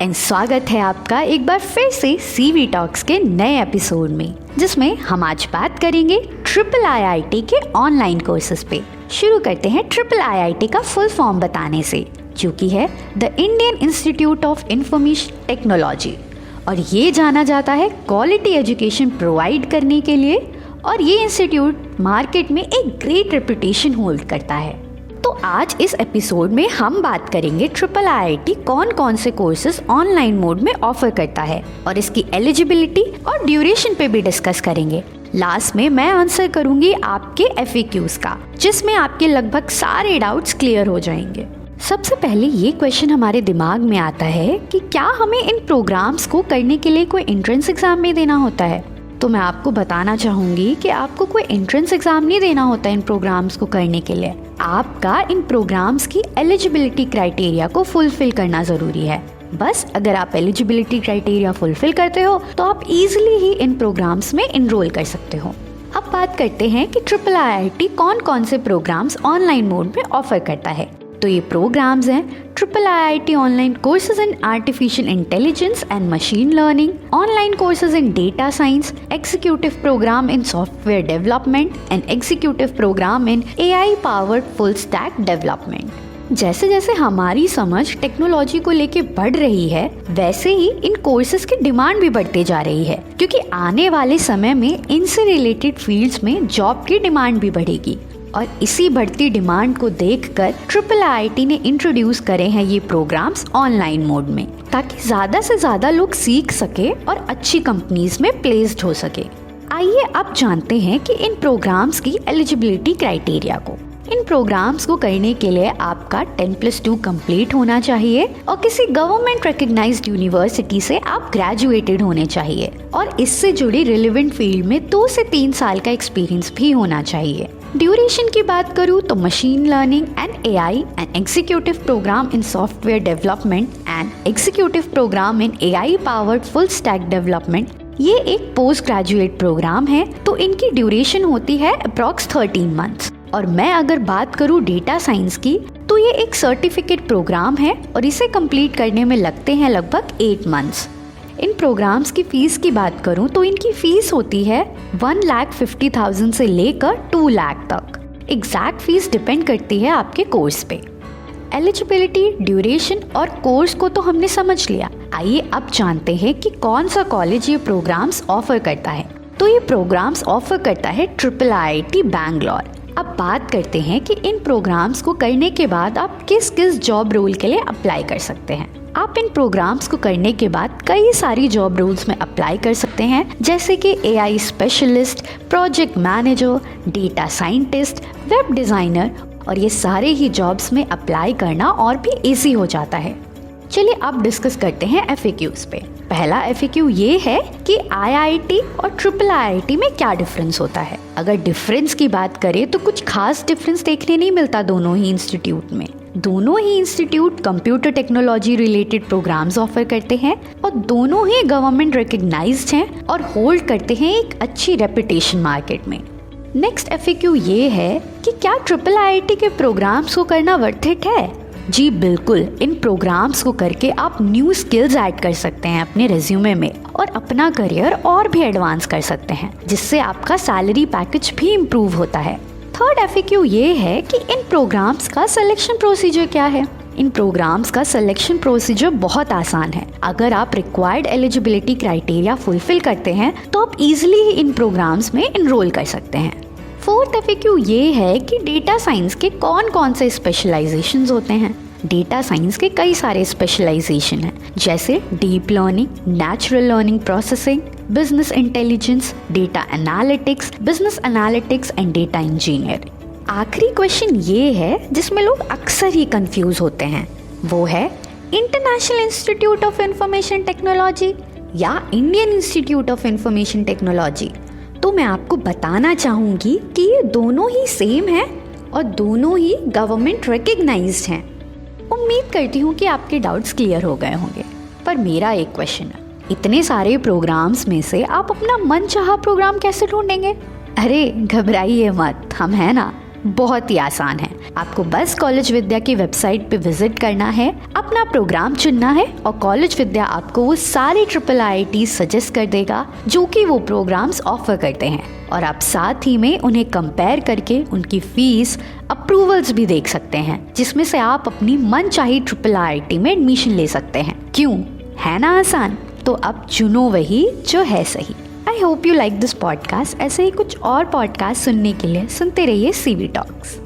And स्वागत है आपका एक बार फिर से सीवी टॉक्स के नए एपिसोड में, जिसमें हम आज बात करेंगे ट्रिपल आईआईटी के ऑनलाइन कोर्सेज पे। शुरू करते हैं ट्रिपल आईआईटी का फुल फॉर्म बताने से, जो कि है the Indian institute of information technology, और ये जाना जाता है क्वालिटी एजुकेशन प्रोवाइड करने के लिए। और ये इंस्टीट्यूट मार्केट में एक ग्रेट रेपुटेशन होल्ड करता है। तो आज इस एपिसोड में हम बात करेंगे ट्रिपल आईआईटी कौन कौन से कोर्सेज ऑनलाइन मोड में ऑफर करता है और इसकी एलिजिबिलिटी और ड्यूरेशन पे भी डिस्कस करेंगे। लास्ट में मैं आंसर करूंगी आपके एफएक्यूज का, जिसमें आपके लगभग सारे डाउट्स क्लियर हो जाएंगे। सबसे पहले ये क्वेश्चन हमारे दिमाग में आता है कि क्या हमें इन प्रोग्राम्स को करने के लिए कोई एंट्रेंस एग्जाम में देना होता है? तो मैं आपको बताना चाहूँगी कि आपको कोई एंट्रेंस एग्जाम नहीं देना होता इन प्रोग्राम्स को करने के लिए। आपका इन प्रोग्राम्स की एलिजिबिलिटी क्राइटेरिया को फुलफिल करना ज़रूरी है। बस अगर आप एलिजिबिलिटी क्राइटेरिया फुलफिल करते हो तो आप इजीली ही इन प्रोग्राम्स में इनरोल कर सकते हो। अब बात करते हैं कि ट्रिपल आईआईटी कौन कौन से प्रोग्राम्स ऑनलाइन मोड में ऑफर करता है। तो ये प्रोग्राम्स हैं triple IIT online courses in artificial intelligence and machine learning, online courses in data science, executive program in software development and executive program in AI powered full stack development. जैसे जैसे हमारी समझ technology को लेके बढ़ रही है, वैसे ही इन कोर्सेज की डिमांड भी बढ़ती जा रही है, क्योंकि आने वाले समय में इनसे रिलेटेड फील्ड्स में जॉब की डिमांड भी बढ़ेगी। और इसी बढ़ती डिमांड को देखकर ट्रिपल आईआईटी ने इंट्रोड्यूस करे हैं ये प्रोग्राम्स ऑनलाइन मोड में, ताकि ज़्यादा से ज़्यादा लोग सीख सके और अच्छी कंपनीज में प्लेस्ड हो सके। आइए अब जानते हैं कि इन प्रोग्राम्स की एलिजिबिलिटी क्राइटेरिया को। इन प्रोग्राम्स को करने के लिए आपका 10+2 कंप्लीट होना चाहिए और किसी गवर्नमेंट रिकॉग्नाइज्ड यूनिवर्सिटी से आप ग्रेजुएटेड होने चाहिए, और इससे जुड़ी रिलेवेंट फील्ड में 2 से 3 साल का एक्सपीरियंस भी होना चाहिए। ड्यूरेशन की बात करूँ तो machine learning and AI and executive program in software development and executive program in AI powered full stack development, ये एक पोस्ट ग्रेजुएट प्रोग्राम है, तो इनकी ड्यूरेशन होती है अप्रॉक्स 13 मंथ्स। और मैं अगर बात करूँ डेटा साइंस की, तो ये एक सर्टिफिकेट प्रोग्राम है और इसे कंप्लीट करने में लगते हैं लगभग 8 मंथ्स। इन प्रोग्राम्स की फ़ीस की बात करूं तो इनकी फ़ीस होती है 1,50,000 से लेकर 2 लाख तक। एग्जैक्ट फ़ीस डिपेंड करती है आपके कोर्स पे। एलिजिबिलिटी, ड्यूरेशन और कोर्स को तो हमने समझ लिया। आइए अब जानते हैं कि कौन सा कॉलेज ये प्रोग्राम्स ऑफर करता है। तो ये प्रोग्राम्स ऑफर करता है ट्रिपल आईआईटी बैंगलोर। अब बात करते हैं कि इन प्रोग्राम्स को करने के बाद आप किस किस जॉब रोल के लिए अप्लाई कर सकते हैं। आप इन प्रोग्राम्स को करने के बाद कई सारी जॉब रोल्स में अप्लाई कर सकते हैं, जैसे कि AI specialist, project manager, data scientist, web designer, और ये सारे ही जॉब्स में अप्लाई करना और भी इजी हो जाता है। चलिए अब डिस्कस करते हैं एफएक्यूज पे। पहला एफएक्यू ये है कि आईआईटी और ट्रिपल आईआईटी में क्या डिफरेंस होता है। अगर डिफरेंस की बात करें तो कुछ खास डिफरेंस देखने नहीं मिलता दोनों ही इंस्टीट्यूट में। दोनों ही institute computer technology related programs offer करते हैं और दोनों ही गवर्नमेंट रिकॉग्नाइज्ड हैं और होल्ड करते हैं एक अच्छी रेपुटेशन मार्केट में। नेक्स्ट एफएक्यू ये है कि क्या ट्रिपल आईआईटी के प्रोग्राम्स को करना वर्थ इट है? जी बिल्कुल। इन प्रोग्राम्स को करके आप न्यू स्किल्स ऐड कर सकते हैं अपने रेज्यूमे में और अपना करियर और भी एडवांस कर सकते हैं, जिससे आपका सैलरी पैकेज भी इम्प्रूव होता है। थर्ड एफएक्यू ये है कि इन प्रोग्राम्स का सिलेक्शन प्रोसीजर क्या है। इन प्रोग्राम्स का सिलेक्शन प्रोसीजर बहुत आसान है। अगर आप रिक्वायर्ड एलिजिबिलिटी क्राइटेरिया फुलफिल करते हैं तो आप इजीली ही इन प्रोग्राम्स में इनरोल कर सकते हैं। फोर्थ एफएक्यू ये है कि डेटा साइंस के कौन कौन से स्पेशलाइजेशंस होते हैं। डेटा साइंस के कई सारे स्पेशलाइजेशन हैं, जैसे deep learning, natural learning processing, business intelligence, data analytics, business analytics and data engineer. आखिरी क्वेश्चन ये है जिसमें लोग अक्सर ही कंफ्यूज होते हैं, वो है international institute of information technology या Indian institute of information technology. तो मैं आपको बताना चाहूँगी कि ये दोनों ही सेम हैं और दोनों ही गवर्नमेंट रिकॉग्नाइज्ड हैं। उम्मीद करती हूँ कि आपके डाउट्स क्लियर हो गए होंगे। पर मेरा एक क्वेश्चन है, इतने सारे प्रोग्राम्स में से आप अपना मनचाहा प्रोग्राम कैसे ढूंढेंगे? अरे घबराइए मत, हम हैं ना। बहुत ही आसान है। आपको बस कॉलेज विद्या की वेबसाइट पे विजिट करना है, अपना प्रोग्राम चुनना है और कॉलेज विद्या आपको वो सारे IIIT सजेस्ट कर देगा जो कि वो प्रोग्राम्स ऑफर करते हैं, और आप साथ ही में उन्हें कंपेयर करके उनकी फीस, अप्रूवल्स भी देख सकते हैं, जिसमें से आप अपनी मनचाही IIIT में एडमिशन ले सकते हैं। क्यों, है ना आसान? तो अब चुनो वही जो है सही। I hope you like this podcast. ऐसे ही कुछ और पॉडकास्ट सुनने के लिए सुनते रहिए CV टॉक्स।